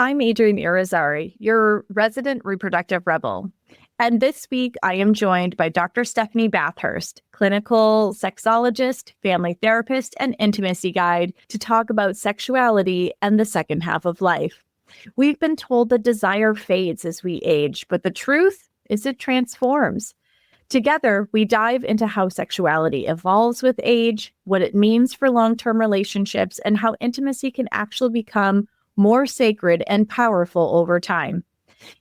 I'm Adrienne Irizarry, your resident reproductive rebel. And this week, I am joined by Dr. Stephanie Bathurst, clinical sexologist, family therapist, and intimacy guide to talk about sexuality and the second half of life. We've been told that desire fades as we age, but the truth is it transforms. Together, we dive into how sexuality evolves with age, what it means for long-term relationships, and how intimacy can actually become more sacred and powerful over time.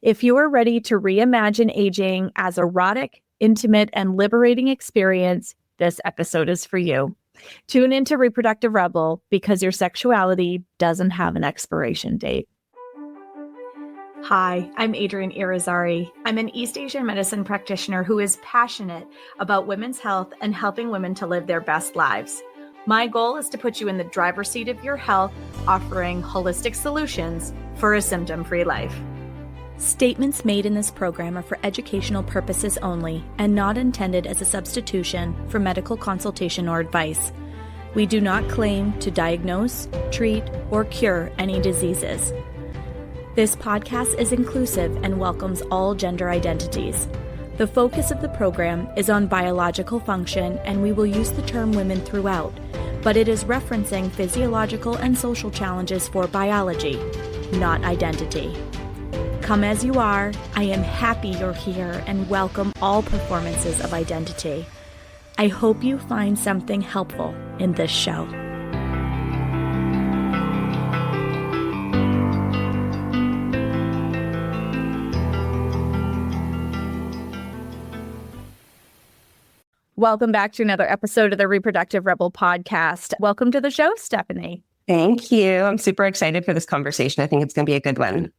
If you are ready to reimagine aging as erotic, intimate, and liberating experience, this episode is for you. Tune into Reproductive Rebel because your sexuality doesn't have an expiration date. Hi, I'm Adrienne Irizarry. I'm an East Asian medicine practitioner who is passionate about women's health and helping women to live their best lives. My goal is to put you in the driver's seat of your health, offering holistic solutions for a symptom-free life. Statements made in this program are for educational purposes only and not intended as a substitution for medical consultation or advice. We do not claim to diagnose, treat, or cure any diseases. This podcast is inclusive and welcomes all gender identities. The focus of the program is on biological function, and we will use the term women throughout, but it is referencing physiological and social challenges for biology, not identity. Come as you are, I am happy you're here and welcome all performances of identity. I hope you find something helpful in this show. Welcome back to another episode of the Reproductive Rebel podcast. Welcome to the show, Stephanie. Thank you. I'm super excited for this conversation. I think it's going to be a good one.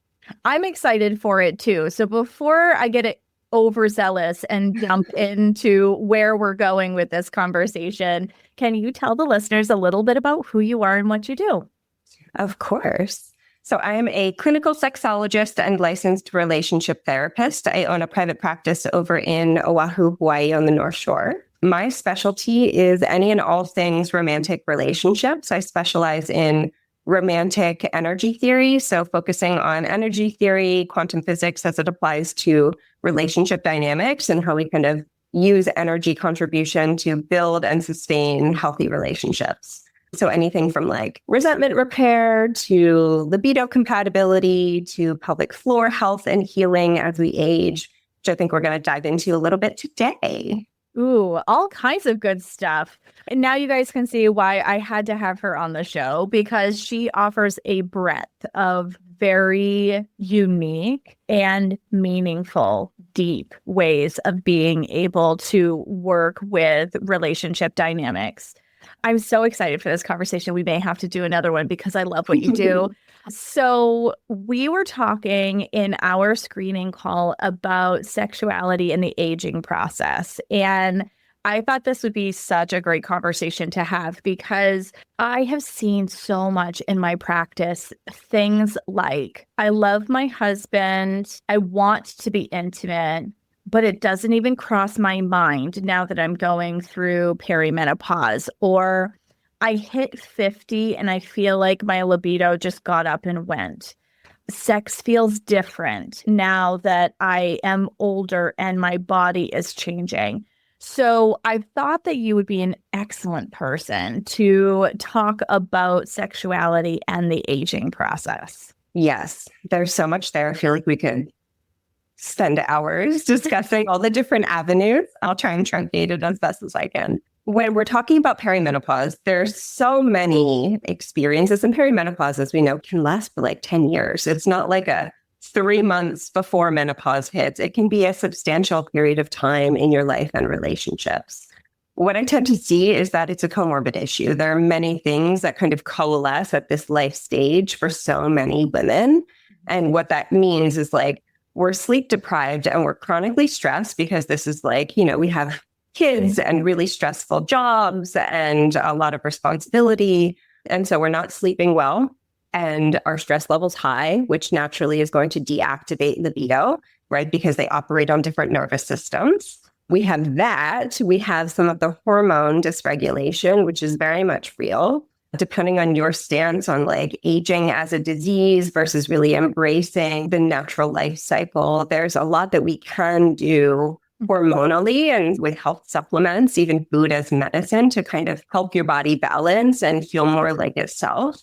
I'm excited for it too. So before I get overzealous and jump into where we're going with this conversation, can you tell the listeners a little bit about who you are and what you do? Of course. So I am a clinical sexologist and licensed relationship therapist. I own a private practice over in Oahu, Hawaii on the North Shore. My specialty is any and all things romantic relationships. I specialize in romantic energy theory, so focusing on energy theory, quantum physics as it applies to relationship dynamics and how we kind of use energy contribution to build and sustain healthy relationships. So anything from like resentment repair to libido compatibility to pelvic floor health and healing as we age, which I think we're going to dive into a little bit today. Ooh, all kinds of good stuff. And now you guys can see why I had to have her on the show, because she offers a breadth of very unique and meaningful, deep ways of being able to work with relationship dynamics. I'm so excited for this conversation. We may have to do another one because I love what you do. So we were talking in our screening call about sexuality and the aging process. And I thought this would be such a great conversation to have because I have seen so much in my practice, things like, I love my husband, I want to be intimate, but it doesn't even cross my mind now that I'm going through perimenopause, or I hit 50 and I feel like my libido just got up and went. Sex feels different now that I am older and my body is changing. So I thought that you would be an excellent person to talk about sexuality and the aging process. Yes, there's so much there. I feel like we could spend hours discussing all the different avenues. I'll try and truncate it as best as I can. When we're talking about perimenopause, there's so many experiences, and perimenopause, as we know, can last for like 10 years. It's not like a 3 months before menopause hits. It can be a substantial period of time in your life and relationships. What I tend to see is that it's a comorbid issue. There are many things that kind of coalesce at this life stage for so many women. And what that means is like, we're sleep deprived and we're chronically stressed because this is like, we have kids and really stressful jobs and a lot of responsibility. And so we're not sleeping well and our stress level's high, which naturally is going to deactivate libido, right? Because they operate on different nervous systems. We have that. We have some of the hormone dysregulation, which is very much real. depending on your stance on like aging as a disease versus really embracing the natural life cycle, there's a lot that we can do hormonally and with health supplements, even food as medicine, to kind of help your body balance and feel more like itself.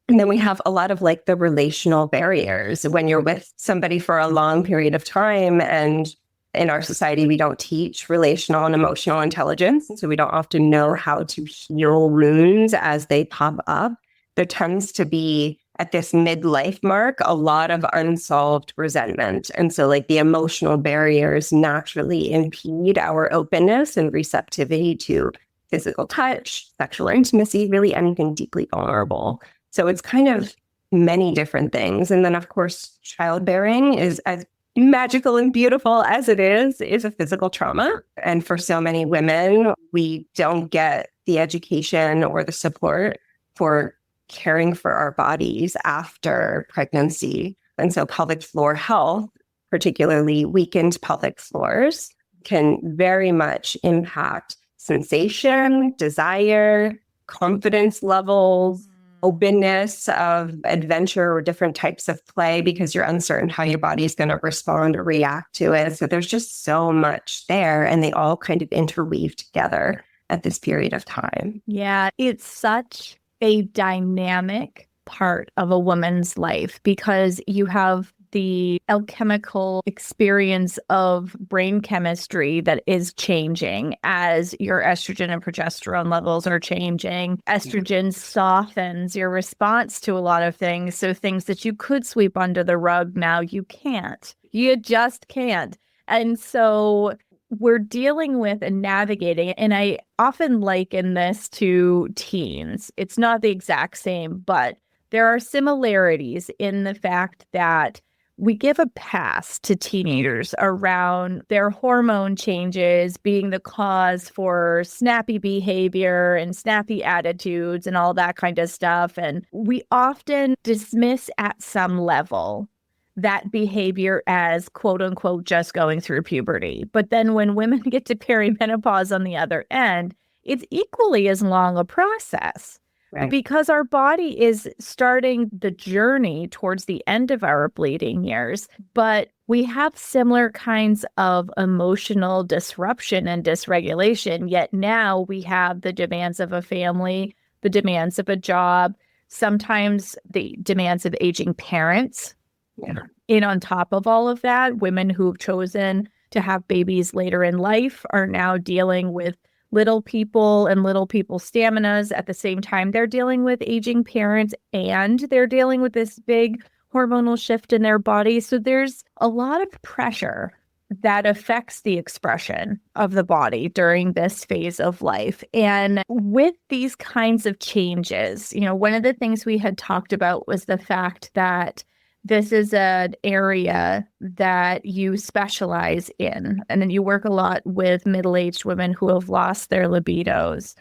And then we have a lot of like the relational barriers when you're with somebody for a long period of time. And in our society, we don't teach relational and emotional intelligence. So we don't often know how to heal wounds as they pop up. There tends to be, at this midlife mark, a lot of unsolved resentment. And so like the emotional barriers naturally impede our openness and receptivity to physical touch, sexual intimacy, really anything deeply vulnerable. So it's kind of many different things. And then, of course, childbearing is as magical and beautiful as it is a physical trauma. And for so many women, we don't get the education or the support for caring for our bodies after pregnancy. And so pelvic floor health, particularly weakened pelvic floors, can very much impact sensation, desire, confidence levels, openness of adventure or different types of play, because you're uncertain how your body's going to respond or react to it. So there's just so much there, and they all kind of interweave together at this period of time. Yeah, it's such a dynamic part of a woman's life because you have the alchemical experience of brain chemistry that is changing as your estrogen and progesterone levels are changing. Estrogen softens your response to a lot of things. So things that you could sweep under the rug, now you can't. You just can't. And so we're dealing with and navigating, and I often liken this to teens. It's not the exact same, but there are similarities in the fact that we give a pass to teenagers around their hormone changes being the cause for snappy behavior and snappy attitudes and all that kind of stuff. And we often dismiss at some level that behavior as quote unquote just going through puberty. But then when women get to perimenopause on the other end, it's equally as long a process. Right. Because our body is starting the journey towards the end of our bleeding years, but we have similar kinds of emotional disruption and dysregulation, yet now we have the demands of a family, the demands of a job, sometimes the demands of aging parents. Yeah. And on top of all of that, women who've chosen to have babies later in life are now dealing with little people and little people's staminas. At the same time, they're dealing with aging parents and they're dealing with this big hormonal shift in their body. So there's a lot of pressure that affects the expression of the body during this phase of life. And with these kinds of changes, one of the things we had talked about was the fact that this is an area that you specialize in, and then you work a lot with middle-aged women who have lost their libidos.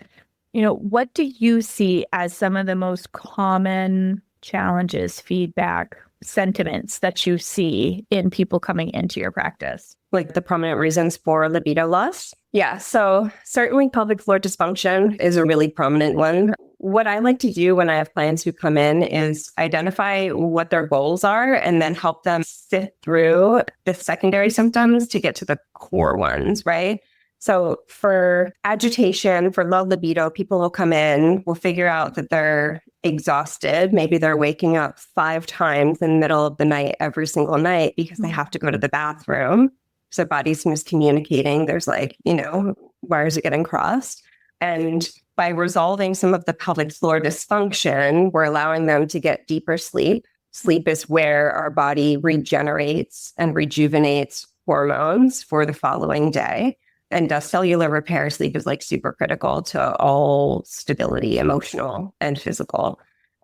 What do you see as some of the most common challenges, feedback, sentiments that you see in people coming into your practice? Like the prominent reasons for libido loss? Yeah, so certainly pelvic floor dysfunction is a really prominent one. What I like to do when I have clients who come in is identify what their goals are and then help them sift through the secondary symptoms to get to the core ones, right? So for agitation, for low libido, people will come in, will figure out that they're exhausted. Maybe they're waking up 5 times in the middle of the night every single night because they have to go to the bathroom. So body's miscommunicating. There's wires are getting crossed. And by resolving some of the pelvic floor dysfunction, we're allowing them to get deeper sleep. Sleep is where our body regenerates and rejuvenates hormones for the following day. And does cellular repair. Sleep is super critical to all stability, emotional and physical.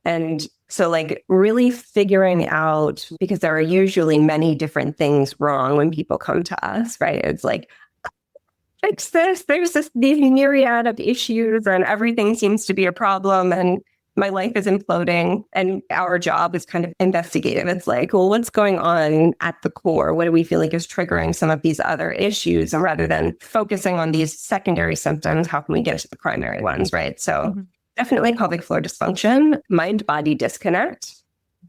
And so really figuring out, because there are usually many different things wrong when people come to us, right? It's fix this. There's this myriad of issues and everything seems to be a problem and my life is imploding. And our job is kind of investigative. It's what's going on at the core? What do we feel like is triggering some of these other issues? And rather than focusing on these secondary symptoms, how can we get to the primary ones, right? So definitely pelvic floor dysfunction. Mind-body disconnect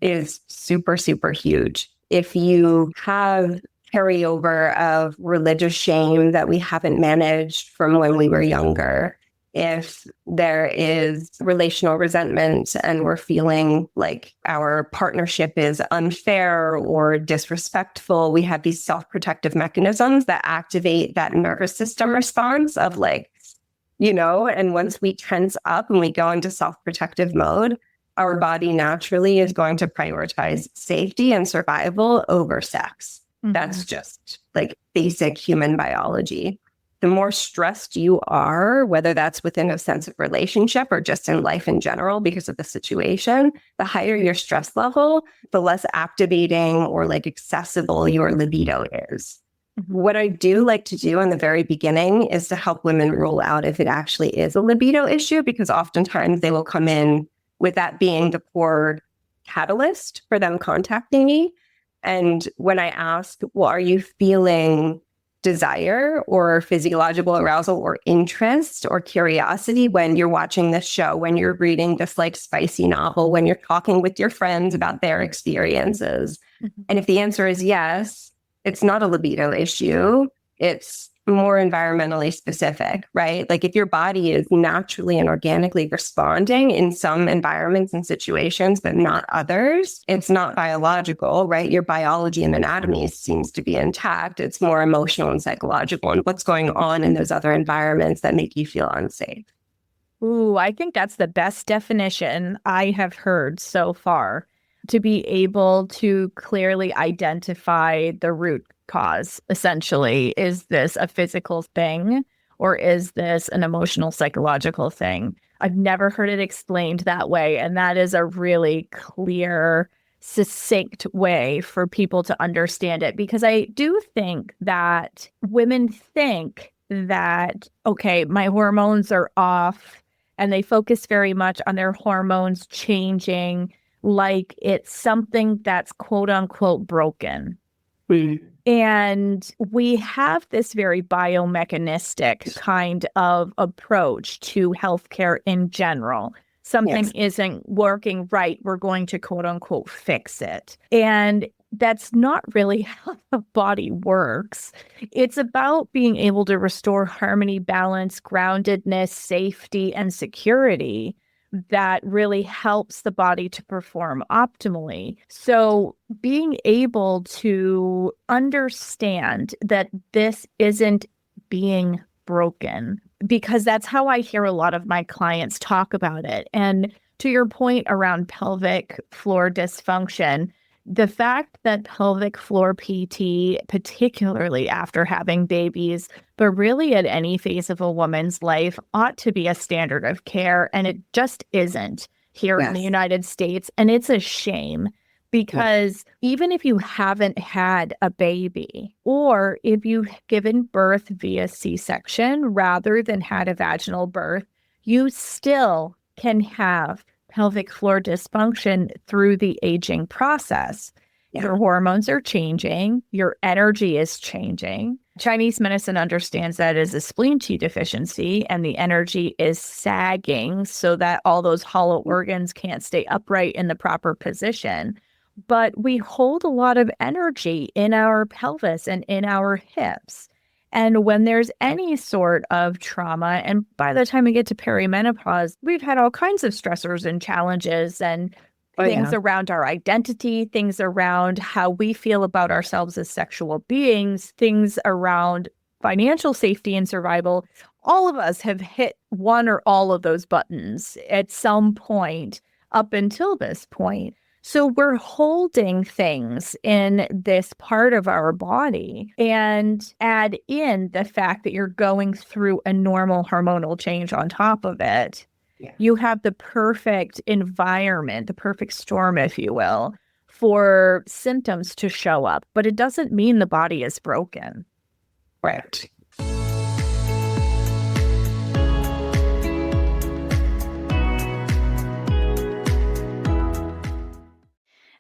is super, super huge. If you have carryover of religious shame that we haven't managed from when we were younger, if there is relational resentment and we're feeling like our partnership is unfair or disrespectful, we have these self-protective mechanisms that activate that nervous system response of like, and once we tense up and we go into self-protective mode, our body naturally is going to prioritize safety and survival over sex. Mm-hmm. That's just like basic human biology. The more stressed you are, whether that's within a sense of relationship or just in life in general because of the situation, the higher your stress level, the less activating or like accessible your libido is. What I do like to do in the very beginning is to help women rule out if it actually is a libido issue, because oftentimes they will come in with that being the core catalyst for them contacting me. And when I ask, well, are you feeling desire or physiological arousal or interest or curiosity when you're watching this show, when you're reading this like spicy novel, when you're talking with your friends about their experiences? Mm-hmm. And if the answer is yes, it's not a libido issue. It's more environmentally specific, right? Like if your body is naturally and organically responding in some environments and situations, but not others, it's not biological, right? Your biology and anatomy seems to be intact. It's more emotional and psychological and what's going on in those other environments that make you feel unsafe. Ooh, I think that's the best definition I have heard so far, to be able to clearly identify the root cause. Essentially, is this a physical thing or is this an emotional, psychological thing? I've never heard it explained that way. And that is a really clear, succinct way for people to understand it, because I do think that women think that, okay, my hormones are off, and they focus very much on their hormones changing like it's something that's quote unquote broken. Mm-hmm. And we have this very biomechanistic kind of approach to healthcare in general. Something isn't working right, we're going to quote unquote fix it. And that's not really how the body works. It's about being able to restore harmony, balance, groundedness, safety, and security that really helps the body to perform optimally. So being able to understand that this isn't being broken, because that's how I hear a lot of my clients talk about it. And to your point around pelvic floor dysfunction, the fact that pelvic floor PT, particularly after having babies, but really at any phase of a woman's life, ought to be a standard of care. And it just isn't here in the United States. And it's a shame, because even if you haven't had a baby, or if you've given birth via C-section rather than had a vaginal birth, you still can have pelvic floor dysfunction through the aging process. Your hormones are changing. Your energy is changing. Chinese medicine understands that as a spleen qi deficiency, and the energy is sagging so that all those hollow organs can't stay upright in the proper position. But we hold a lot of energy in our pelvis and in our hips. And when there's any sort of trauma, and by the time we get to perimenopause, we've had all kinds of stressors and challenges and things around our identity, things around how we feel about ourselves as sexual beings, things around financial safety and survival. All of us have hit one or all of those buttons at some point up until this point. So we're holding things in this part of our body, and add in the fact that you're going through a normal hormonal change on top of it. You have the perfect environment, the perfect storm, if you will, for symptoms to show up. But it doesn't mean the body is broken. Right.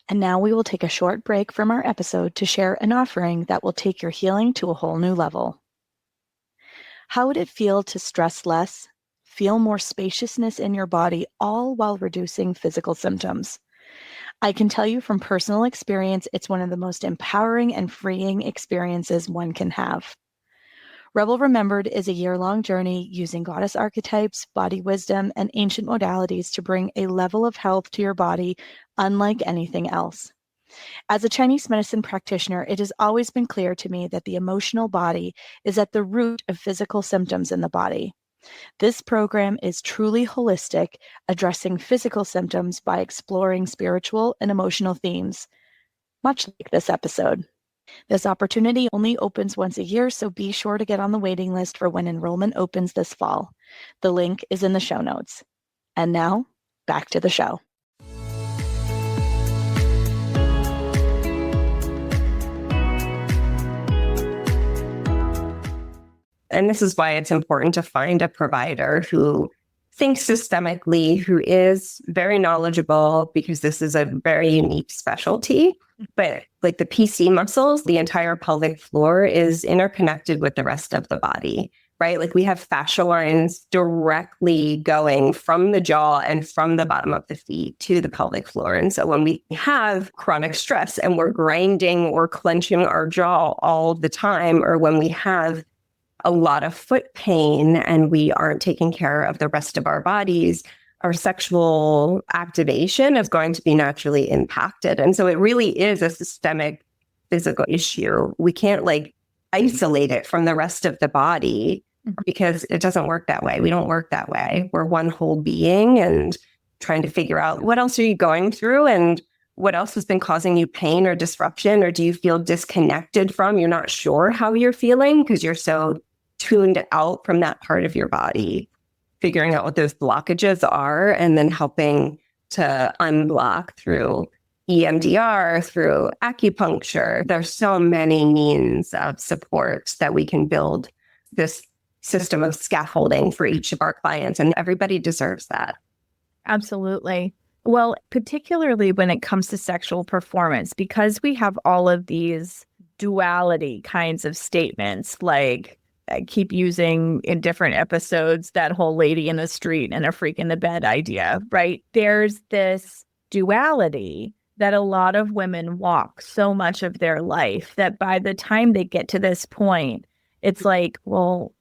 And now we will take a short break from our episode to share an offering that will take your healing to a whole new level. How would it feel to stress less, feel more spaciousness in your body, all while reducing physical symptoms. I can tell you from personal experience, it's one of the most empowering and freeing experiences one can have. Rebel Remembered is a year-long journey using goddess archetypes, body wisdom, and ancient modalities to bring a level of health to your body unlike anything else. As a Chinese medicine practitioner, it has always been clear to me that the emotional body is at the root of physical symptoms in the body. This program is truly holistic, addressing physical symptoms by exploring spiritual and emotional themes, much like this episode. This opportunity only opens once a year, so be sure to get on the waiting list for when enrollment opens this fall. The link is in the show notes. And now, back to the show. And this is why it's important to find a provider who thinks systemically, who is very knowledgeable, because this is a very unique specialty. But like the PC muscles, the entire pelvic floor is interconnected with the rest of the body, right? Like we have fascia lines directly going from the jaw and from the bottom of the feet to the pelvic floor. And so when we have chronic stress and we're grinding or clenching our jaw all the time, or when we have a lot of foot pain and we aren't taking care of the rest of our bodies, our sexual activation is going to be naturally impacted. And so it really is a systemic physical issue. We can't like isolate it from the rest of the body because it doesn't work that way. We don't work that way. We're one whole being, and trying to figure out what else are you going through and what else has been causing you pain or disruption, or do you feel disconnected from? You're not sure how you're feeling because you're so tuned out from that part of your body, figuring out what those blockages are, and then helping to unblock through EMDR, through acupuncture. There's so many means of support that we can build this system of scaffolding for each of our clients, and everybody deserves that. Absolutely. Well, particularly when it comes to sexual performance, because we have all of these duality kinds of statements, like I keep using in different episodes that whole lady in the street and a freak in the bed idea, right? There's this duality that a lot of women walk so much of their life that by the time they get to this point, it's like, well,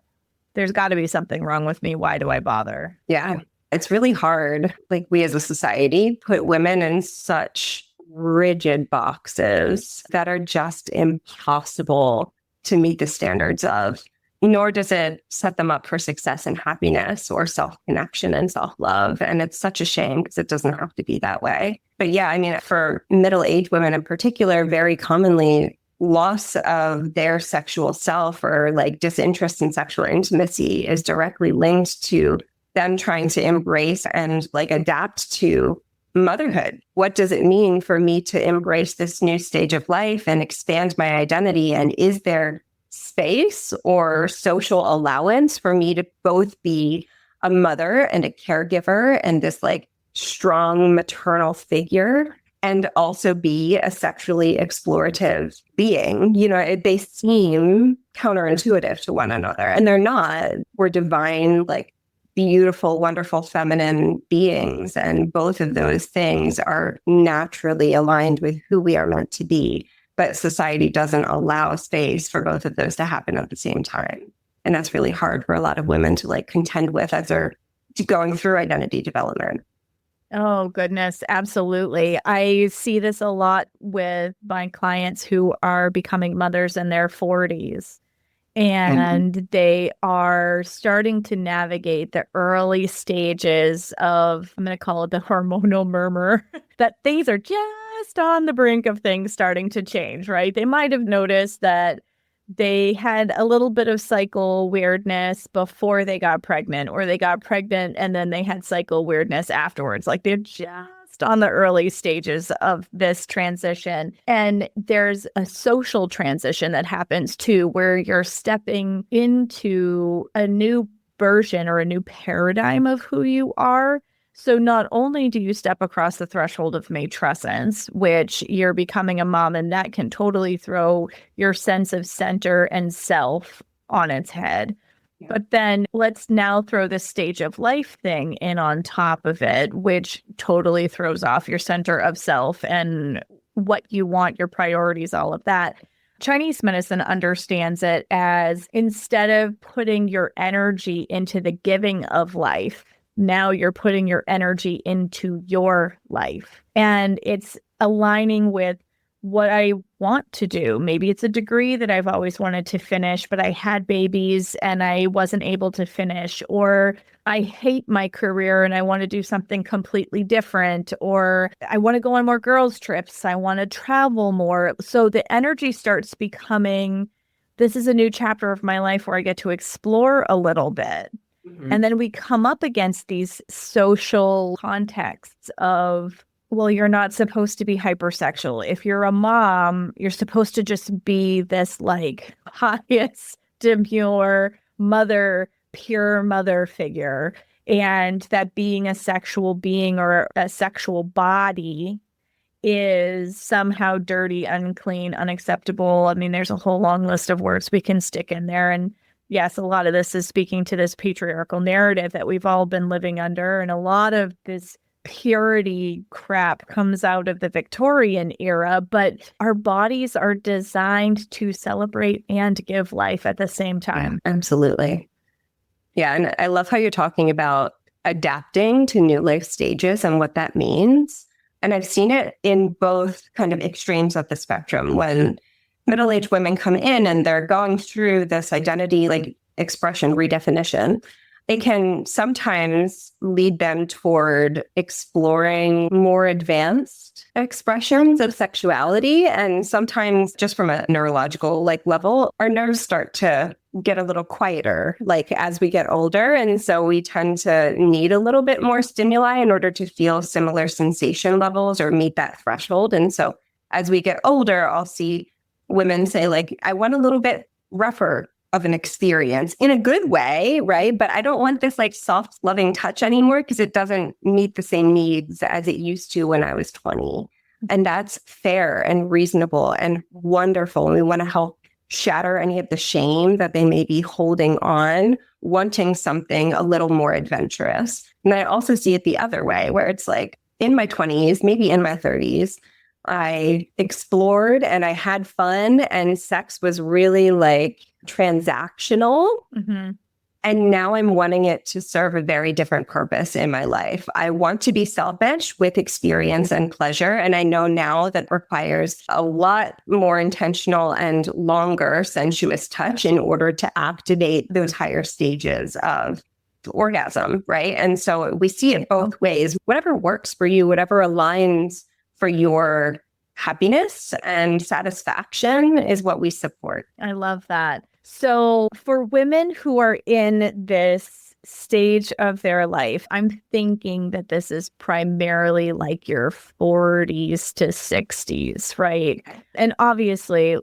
there's got to be something wrong with me. Why do I bother? Yeah, it's really hard. Like we as a society put women in such rigid boxes that are just impossible to meet the standards of. Nor does it set them up for success and happiness or self-connection and self-love. And it's such a shame because it doesn't have to be that way. But yeah, I mean, for middle-aged women in particular, very commonly, loss of their sexual self or like disinterest in sexual intimacy is directly linked to them trying to embrace and like adapt to motherhood. What does it mean for me to embrace this new stage of life and expand my identity? And is there space or social allowance for me to both be a mother and a caregiver and this like strong maternal figure and also be a sexually explorative being? You know, they seem counterintuitive to one another, and they're not. We're divine, like beautiful, wonderful, feminine beings. And both of those things are naturally aligned with who we are meant to be. But society doesn't allow space for both of those to happen at the same time. And that's really hard for a lot of women to like contend with as they're going through identity development. Oh, goodness. Absolutely. I see this a lot with my clients who are becoming mothers in their 40s. And they are starting to navigate the early stages of, I'm going to call it the hormonal murmur, that things are just on the brink of things starting to change, right? They might have noticed that they had a little bit of cycle weirdness before they got pregnant, or they got pregnant and then they had cycle weirdness afterwards. Like they're just on the early stages of this transition. And there's a social transition that happens too, where you're stepping into a new version or a new paradigm of who you are. So not only do you step across the threshold of matrescence, which you're becoming a mom, and that can totally throw your sense of center and self on its head. But then let's now throw the stage of life thing in on top of it, which totally throws off your center of self and what you want, your priorities, all of that. Chinese medicine understands it as instead of putting your energy into the giving of life, now you're putting your energy into your life. And it's aligning with what I want to do. Maybe it's a degree that I've always wanted to finish, but I had babies and I wasn't able to finish, or I hate my career and I want to do something completely different, or I want to go on more girls' trips. I want to travel more. So the energy starts becoming, this is a new chapter of my life where I get to explore a little bit. Mm-hmm. And then we come up against these social contexts of, well, you're not supposed to be hypersexual. If you're a mom, you're supposed to just be this like pious, demure mother, pure mother figure. And that being a sexual being or a sexual body is somehow dirty, unclean, unacceptable. I mean, there's a whole long list of words we can stick in there. And yes, a lot of this is speaking to this patriarchal narrative that we've all been living under. And a lot of this purity crap comes out of the Victorian era, but our bodies are designed to celebrate and give life at the same time. Yeah, absolutely. Yeah. And I love how you're talking about adapting to new life stages and what that means. And I've seen it in both kind of extremes of the spectrum. When middle-aged women come in and they're going through this identity, like expression redefinition, it can sometimes lead them toward exploring more advanced expressions of sexuality. And sometimes just from a neurological level, our nerves start to get a little quieter as we get older. And so we tend to need a little bit more stimuli in order to feel similar sensation levels or meet that threshold. And so as we get older, I'll see women say I want a little bit rougher of an experience in a good way, right? But I don't want this soft, loving touch anymore because it doesn't meet the same needs as it used to when I was 20. And that's fair and reasonable and wonderful. And we want to help shatter any of the shame that they may be holding on, wanting something a little more adventurous. And I also see it the other way, where it's in my 20s, maybe in my 30s, I explored and I had fun and sex was really transactional. Mm-hmm. And now I'm wanting it to serve a very different purpose in my life. I want to be selfish with experience and pleasure. And I know now that requires a lot more intentional and longer sensuous touch in order to activate those higher stages of orgasm, right? And so we see it both ways. Whatever works for you, whatever aligns for your happiness and satisfaction is what we support. I love that. So for women who are in this stage of their life, I'm thinking that this is primarily your 40s to 60s, right? And obviously,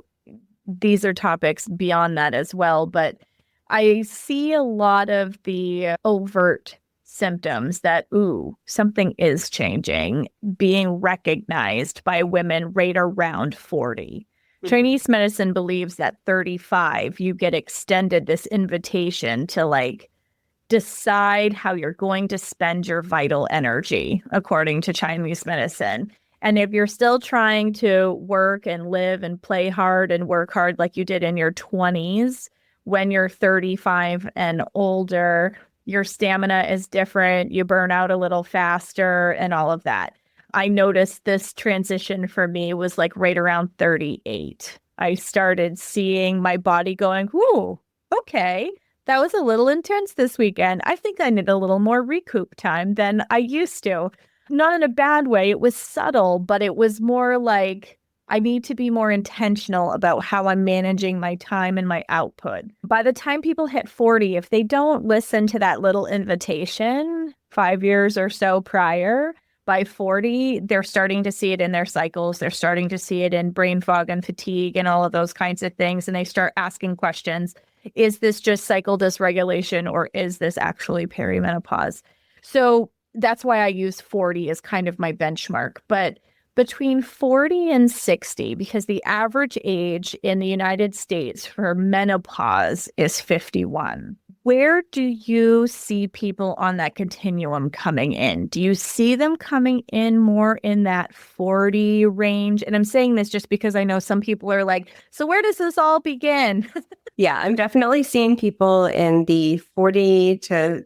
these are topics beyond that as well, but I see a lot of the overt symptoms that, something is changing, being recognized by women right around 40. Mm-hmm. Chinese medicine believes that 35, you get extended this invitation to decide how you're going to spend your vital energy, according to Chinese medicine. And if you're still trying to work and live and play hard and work hard like you did in your 20s, when you're 35 and older, your stamina is different, you burn out a little faster and all of that. I noticed this transition for me was right around 38. I started seeing my body going, okay, that was a little intense this weekend. I think I need a little more recoup time than I used to. Not in a bad way. It was subtle, but it was more I need to be more intentional about how I'm managing my time and my output. By the time people hit 40, if they don't listen to that little invitation 5 years or so prior, by 40, they're starting to see it in their cycles. They're starting to see it in brain fog and fatigue and all of those kinds of things. And they start asking questions. Is this just cycle dysregulation or is this actually perimenopause? So that's why I use 40 as kind of my benchmark. But between 40 and 60, because the average age in the United States for menopause is 51. Where do you see people on that continuum coming in? Do you see them coming in more in that 40 range? And I'm saying this just because I know some people are like, so where does this all begin? Yeah, I'm definitely seeing people in the 40 to,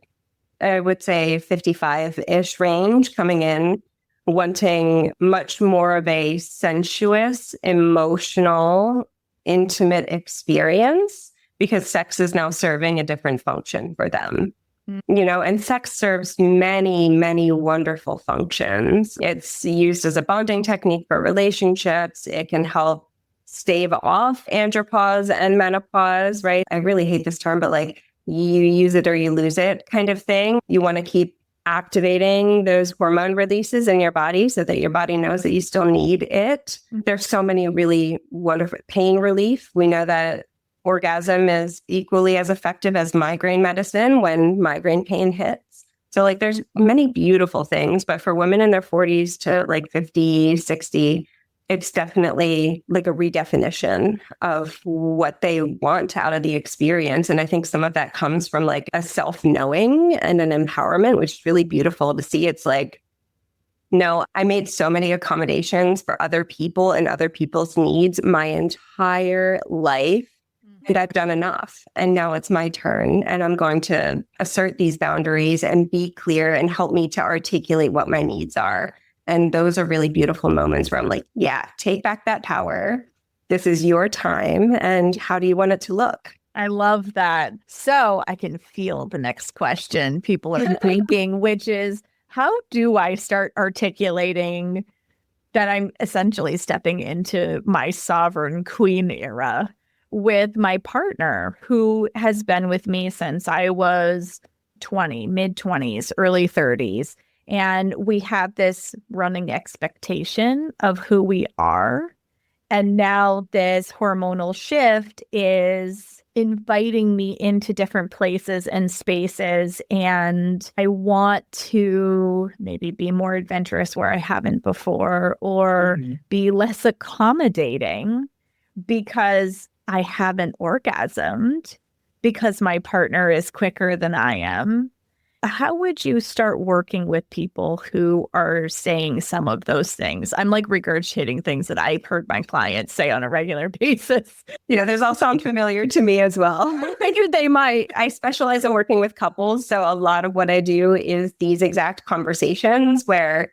I would say, 55-ish range coming in, wanting much more of a sensuous, emotional, intimate experience because sex is now serving a different function for them. And sex serves many, many wonderful functions. It's used as a bonding technique for relationships. It can help stave off andropause and menopause, right? I really hate this term, but like you use it or you lose it kind of thing. You want to keep activating those hormone releases in your body so that your body knows that you still need it. There's so many really wonderful pain relief. We know that orgasm is equally as effective as migraine medicine when migraine pain hits. So like there's many beautiful things, but for women in their 40s to like 50, 60, it's definitely like a redefinition of what they want out of the experience. And I think some of that comes from like a self-knowing and an empowerment, which is really beautiful to see. It's like, no, I made so many accommodations for other people and other people's needs my entire life that I've done enough. And now it's my turn. And I'm going to assert these boundaries and be clear and help me to articulate what my needs are. And those are really beautiful moments where I'm like, yeah, take back that power. This is your time. And how do you want it to look? I love that. So I can feel the next question people are thinking, which is, how do I start articulating that I'm essentially stepping into my sovereign queen era with my partner who has been with me since I was 20, mid-20s, early 30s. And we have this running expectation of who we are. And now this hormonal shift is inviting me into different places and spaces. And I want to maybe be more adventurous where I haven't before, or be less accommodating because I haven't orgasmed, because my partner is quicker than I am. How would you start working with people who are saying some of those things? I'm like regurgitating things that I've heard my clients say on a regular basis. Those all sound familiar to me as well. I figured they might. I specialize in working with couples. So a lot of what I do is these exact conversations where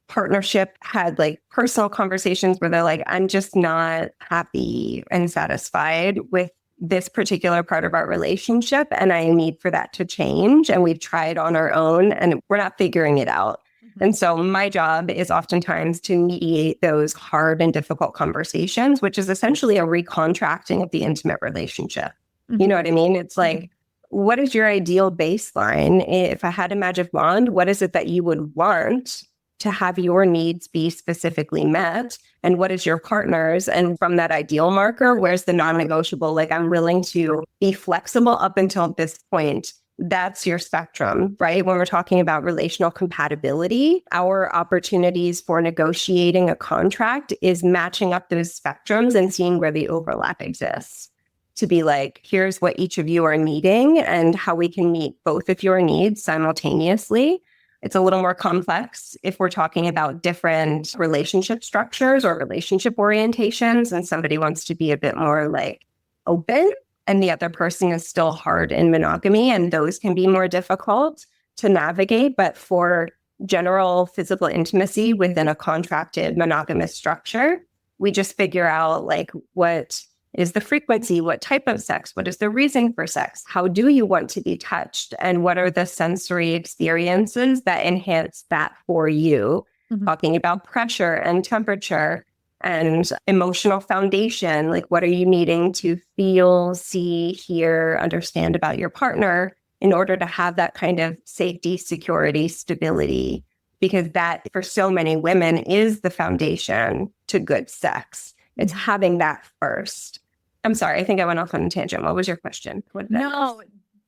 partnership had like personal conversations where they're like, I'm just not happy and satisfied with this particular part of our relationship, and I need for that to change. And we've tried on our own and we're not figuring it out. And so my job is oftentimes to mediate those hard and difficult conversations, which is essentially a recontracting of the intimate relationship. You know what I mean? It's like, what is your ideal baseline? If I had a magic wand, what is it that you would want to have your needs be specifically met? And what is your partner's? And from that ideal marker, where's the non-negotiable? Like, I'm willing to be flexible up until this point. That's your spectrum, right? When we're talking about relational compatibility, our opportunities for negotiating a contract is matching up those spectrums and seeing where the overlap exists. To be like, here's what each of you are needing and how we can meet both of your needs simultaneously. It's a little more complex if we're talking about different relationship structures or relationship orientations, and somebody wants to be a bit more like open and the other person is still hard in monogamy, and those can be more difficult to navigate. But for general physical intimacy within a contracted monogamous structure, we just figure out like, what is the frequency? What type of sex? What is the reason for sex? How do you want to be touched? And what are the sensory experiences that enhance that for you? Talking about pressure and temperature and emotional foundation. Like, what are you needing to feel, see, hear, understand about your partner in order to have that kind of safety, security, stability? Because that, for so many women, is the foundation to good sex. It's having that first. I'm sorry, I think I went off on a tangent. What was your question? No,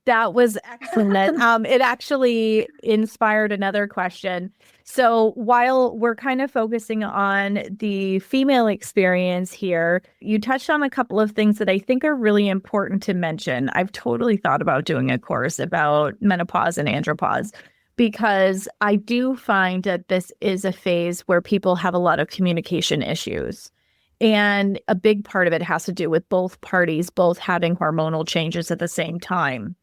That was excellent. It actually inspired another question. So while we're kind of focusing on the female experience here, you touched on a couple of things that I think are really important to mention. I've totally thought about doing a course about menopause and andropause because I do find that this is a phase where people have a lot of communication issues. And a big part of it has to do with both parties, both having hormonal changes at the same time.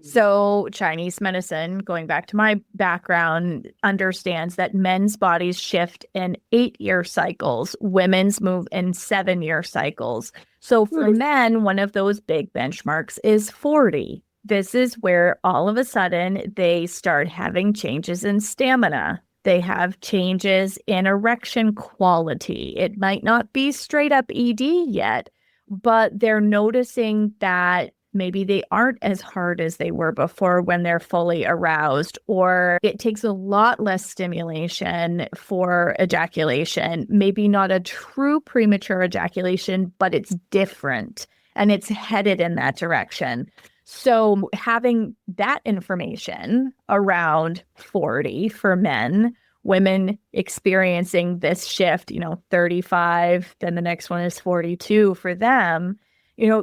So Chinese medicine, going back to my background, understands that men's bodies shift in 8-year cycles, women's move in 7-year cycles. So for men, one of those big benchmarks is 40. This is where all of a sudden they start having changes in stamina. They have changes in erection quality. It might not be straight up ED yet, but they're noticing that maybe they aren't as hard as they were before when they're fully aroused, or it takes a lot less stimulation for ejaculation. Maybe not a true premature ejaculation, but it's different and it's headed in that direction. So having that information around 40 for men, women experiencing this shift, 35, then the next one is 42 for them.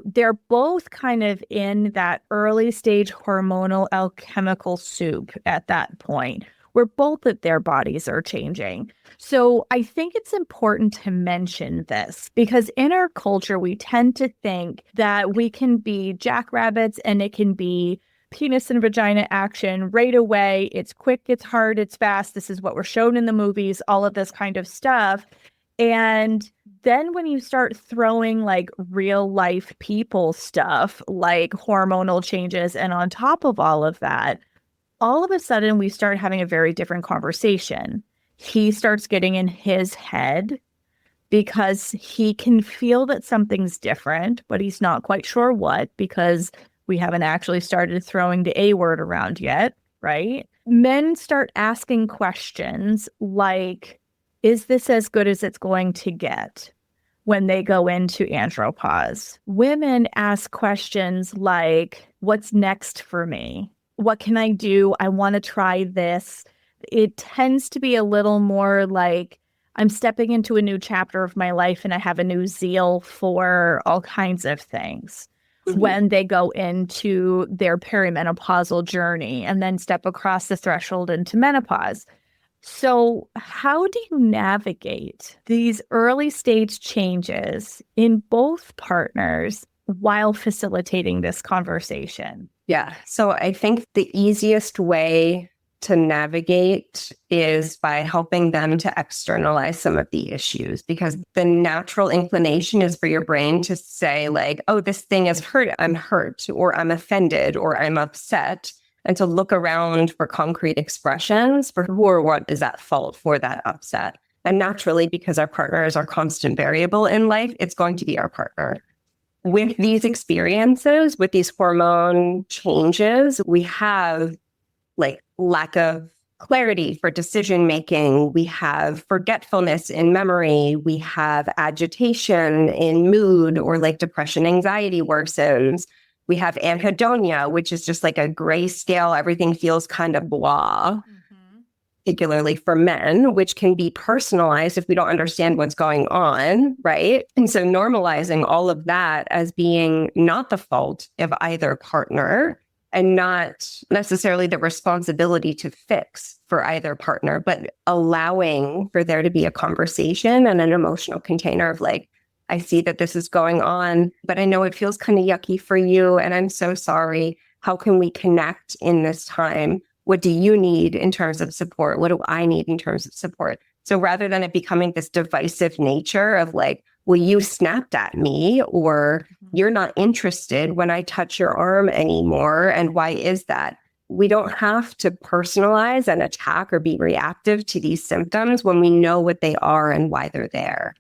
They're both kind of in that early stage hormonal alchemical soup at that point where both of their bodies are changing. So I think it's important to mention this because in our culture, we tend to think that we can be jackrabbits and it can be penis and vagina action right away. It's quick, it's hard, it's fast. This is what we're shown in the movies, all of this kind of stuff. And then when you start throwing like real life people stuff, like hormonal changes, and on top of all of that, all of a sudden we start having a very different conversation. He starts getting in his head because he can feel that something's different, but he's not quite sure what, because we haven't actually started throwing the A word around yet, right? Men start asking questions like, is this as good as it's going to get when they go into andropause? Women ask questions like, what's next for me? What can I do? I want to try this. It tends to be a little more like, I'm stepping into a new chapter of my life and I have a new zeal for all kinds of things. Mm-hmm. When they go into their perimenopausal journey and then step across the threshold into menopause. So how do you navigate these early stage changes in both partners while facilitating this conversation? Yeah. So I think the easiest way to navigate is by helping them to externalize some of the issues, because the natural inclination is for your brain to say like, oh, this thing is hurt, or I'm offended, or I'm upset, and to look around for concrete expressions for who or what is at fault for that upset. And naturally, because our partner is our constant variable in life, it's going to be our partner. With these experiences, with these hormone changes, we have like lack of clarity for decision making. We have forgetfulness in memory. We have agitation in mood, or like depression, anxiety worsens. We have anhedonia, which is just like a grayscale. Everything feels kind of blah, particularly for men, which can be personalized if we don't understand what's going on, right? And so normalizing all of that as being not the fault of either partner and not necessarily the responsibility to fix for either partner, but allowing for there to be a conversation and an emotional container of like, I see that this is going on, but I know it feels kind of yucky for you, and I'm so sorry. How can we connect in this time? What do you need in terms of support? What do I need in terms of support? So rather than it becoming this divisive nature of like, well, you snapped at me, or you're not interested when I touch your arm anymore, and why is that? We don't have to personalize and attack or be reactive to these symptoms when we know what they are and why they're there.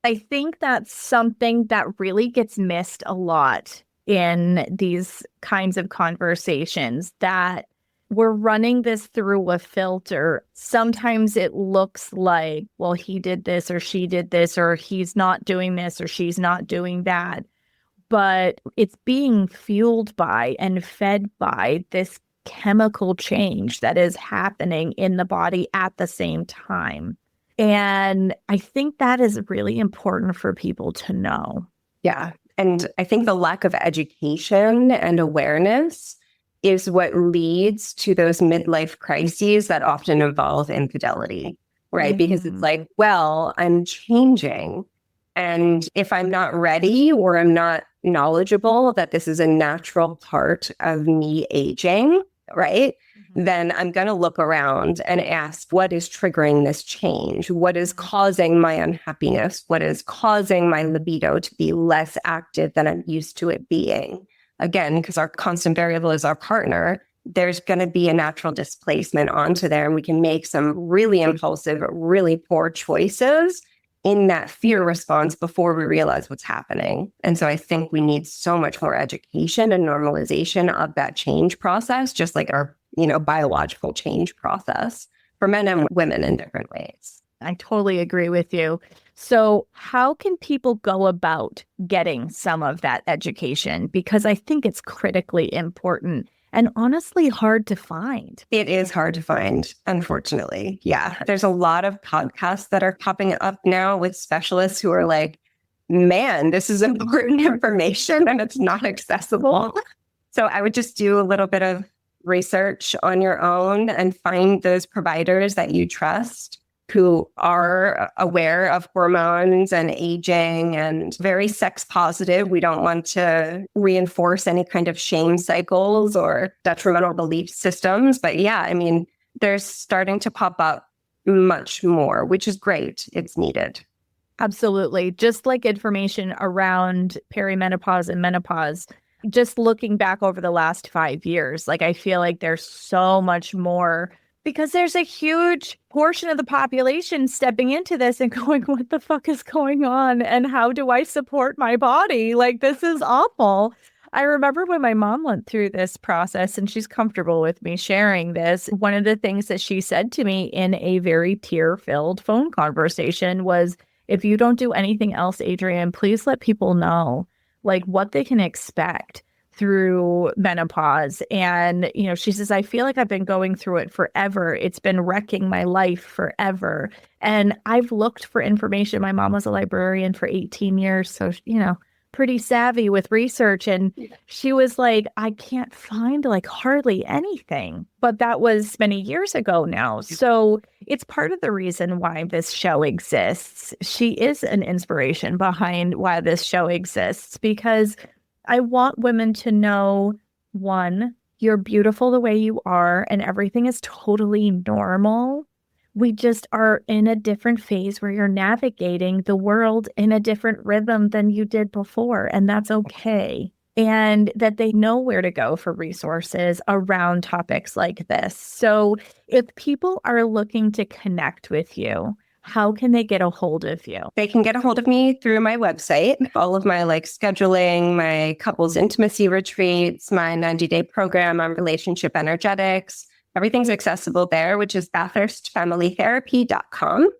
I think that's something that really gets missed a lot in these kinds of conversations, that we're running this through a filter. Sometimes it looks like, well, he did this or she did this, or he's not doing this or she's not doing that. but it's being fueled by and fed by this chemical change that is happening in the body at the same time. And I think that is really important for people to know. Yeah. And I think the lack of education and awareness is what leads to those midlife crises that often involve infidelity, right? Because it's like, well, I'm changing. And if I'm not ready or I'm not knowledgeable that this is a natural part of me aging, right? Then I'm going to look around and ask, what is triggering this change? What is causing my unhappiness? What is causing my libido to be less active than I'm used to it being? Again, because our constant variable is our partner, there's going to be a natural displacement onto there. And we can make some really impulsive, really poor choices in that fear response before we realize what's happening. And so I think we need so much more education and normalization of that change process, just like our, biological change process for men and women in different ways. I totally agree with you. So how can people go about getting some of that education? Because I think it's critically important and honestly hard to find. It is hard to find, unfortunately. Yeah. There's a lot of podcasts that are popping up now with specialists who are like, man, this is important information and it's not accessible. So I would just do a little bit of research on your own and find those providers that you trust who are aware of hormones and aging and very sex positive. We don't want to reinforce any kind of shame cycles or detrimental belief systems. But yeah, I mean, they're starting to pop up much more, which is great. It's needed. Absolutely. Just like information around perimenopause and menopause, just looking back over the last 5 years, like I feel like there's so much more because there's a huge portion of the population stepping into this and going, what the fuck is going on? And how do I support my body? Like, this is awful. I remember when my mom went through this process and she's comfortable with me sharing this. One of the things that she said to me in a very tear-filled phone conversation was, if you don't do anything else, Adrienne, please let people know like what they can expect through menopause. And, she says, I feel like I've been going through it forever. It's been wrecking my life forever. And I've looked for information. My mom was a librarian for 18 years. So, pretty savvy with research. And she was like, I can't find like hardly anything. But that was many years ago now. So it's part of the reason why this show exists. She is an inspiration behind why this show exists, because I want women to know, one, you're beautiful the way you are and everything is totally normal. We just are in a different phase where you're navigating the world in a different rhythm than you did before, and that's okay. And that they know where to go for resources around topics like this. So if people are looking to connect with you, how can they get a hold of you? They can get a hold of me through my website. All of my scheduling, my couples intimacy retreats, my 90-day program on relationship energetics, everything's accessible there, which is bathurstfamilytherapy.com.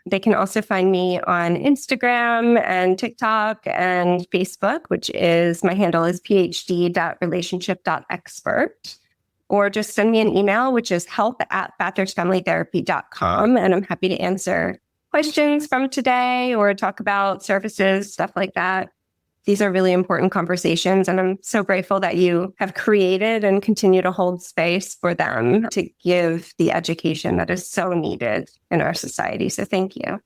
They can also find me on Instagram and TikTok and Facebook, which is, my handle is phd.relationship.expert. Or just send me an email, which is help@bathurstfamilytherapy.com. And I'm happy to answer questions from today or talk about services, stuff like that. These are really important conversations. And I'm so grateful that you have created and continue to hold space for them to give the education that is so needed in our society. So thank you.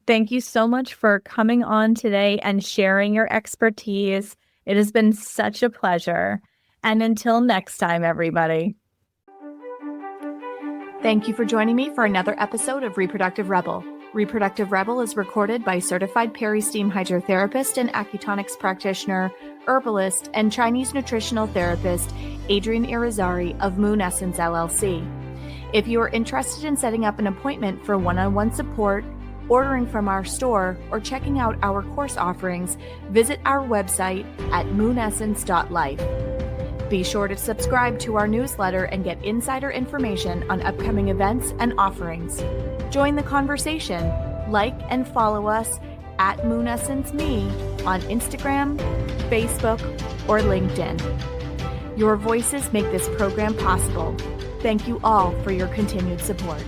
Thank you so much for coming on today and sharing your expertise. It has been such a pleasure. And until next time, everybody. Thank you for joining me for another episode of Reproductive Rebel. Reproductive Rebel is recorded by certified peri-steam hydrotherapist and acutonics practitioner, herbalist, and Chinese nutritional therapist, Adrienne Irizarry of Moon Essence LLC. If you are interested in setting up an appointment for one-on-one support, ordering from our store, or checking out our course offerings, visit our website at moonessence.life. Be sure to subscribe to our newsletter and get insider information on upcoming events and offerings. Join the conversation. Like and follow us at Moon Essence Me on Instagram, Facebook, or LinkedIn. Your voices make this program possible. Thank you all for your continued support.